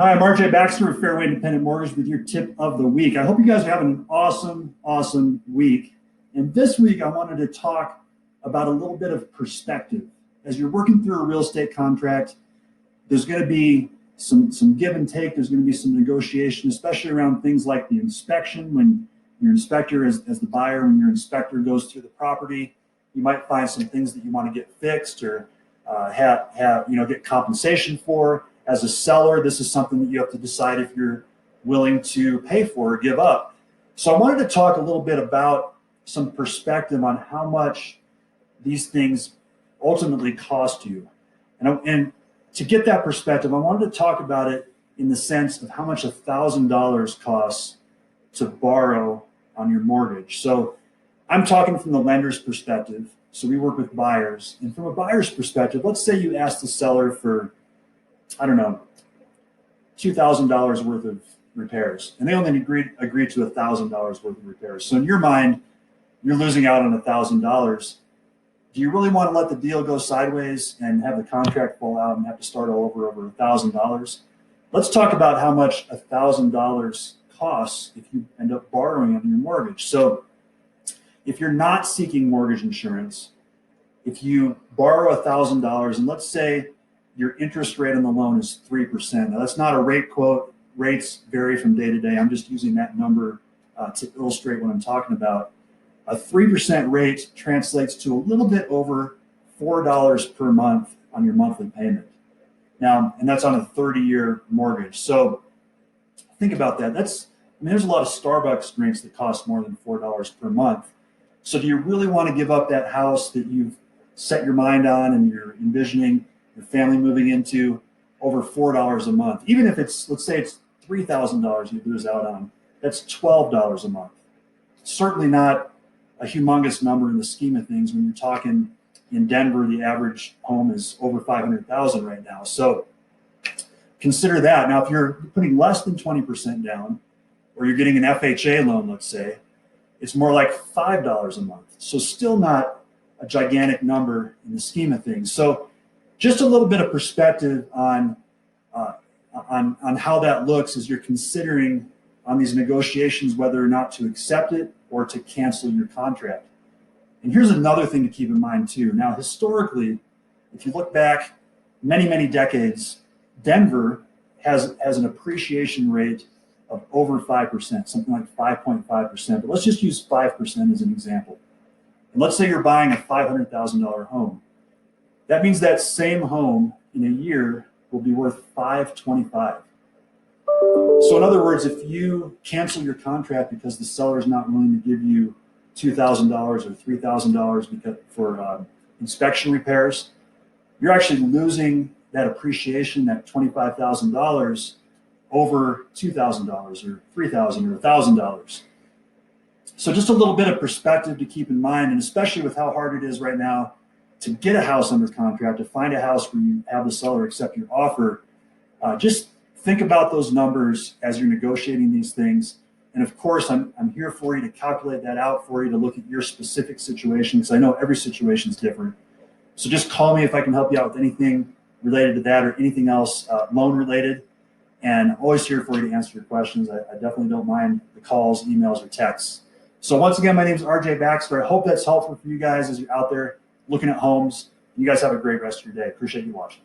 Hi, I'm RJ Baxter of Fairway Independent Mortgage with your tip of the week. I hope you guys are having an awesome week. And this week, I wanted to talk about a little bit of perspective. As you're working through a real estate contract, there's going to be some give and take. There's going to be some negotiation, especially around things like the inspection. When your inspector, as the buyer, when your inspector goes through the property, you might find some things that you want to get fixed or get compensation for. As a seller, this is something that you have to decide if you're willing to pay for or give up. So I wanted to talk a little bit about some perspective on how much these things ultimately cost you. And to get that perspective, I wanted to talk about it in the sense of how much $1,000 costs to borrow on your mortgage. So I'm talking from the lender's perspective. So we work with buyers. And from a buyer's perspective, let's say you ask the seller for, I don't know, $2,000 worth of repairs, and they only agree to $1,000 worth of repairs. So in your mind, you're losing out on $1,000. Do you really want to let the deal go sideways and have the contract fall out and have to start all over $1,000? Let's talk about how much $1,000 costs if you end up borrowing on your mortgage. So if you're not seeking mortgage insurance, if you borrow $1,000, and let's say your interest rate on the loan is 3%. Now, that's not a rate quote. Rates vary from day to day. I'm just using that number to illustrate what I'm talking about. A 3% rate translates to a little bit over $4 per month on your monthly payment. Now, and that's on a 30-year mortgage. So think about that. There's a lot of Starbucks drinks that cost more than $4 per month. So do you really want to give up that house that you've set your mind on and you're envisioning your family moving into over $4 a month? Even if let's say it's $3,000 you lose out on, that's $12 a month. Certainly not a humongous number in the scheme of things. When you're talking in Denver, the average home is over $500,000 right now. So consider that. Now, if you're putting less than 20% down, or you're getting an FHA loan, let's say, it's more like $5 a month. So still not a gigantic number in the scheme of things. So just a little bit of perspective on how that looks as you're considering on these negotiations whether or not to accept it or to cancel your contract. And here's another thing to keep in mind too. Now, historically, if you look back many decades, Denver has an appreciation rate of over 5%, something like 5.5%. But let's just use 5% as an example. And let's say you're buying a $500,000 home. That means that same home in a year will be worth $525,000. So in other words, if you cancel your contract because the seller is not willing to give you $2,000 or $3,000 for inspection repairs, you're actually losing that appreciation, that $25,000 over $2,000 or $3,000 or $1,000. So just a little bit of perspective to keep in mind, and especially with how hard it is right now to get a house under contract, to find a house where you have the seller accept your offer. Just think about those numbers as you're negotiating these things. And of course, I'm here for you to calculate that out for you, to look at your specific situation, because I know every situation is different. So just call me if I can help you out with anything related to that or anything else loan related. And I'm always here for you to answer your questions. I definitely don't mind the calls, emails, or texts. So once again, my name is RJ Baxter. I hope that's helpful for you guys as you're out there looking at homes. You guys have a great rest of your day. Appreciate you watching.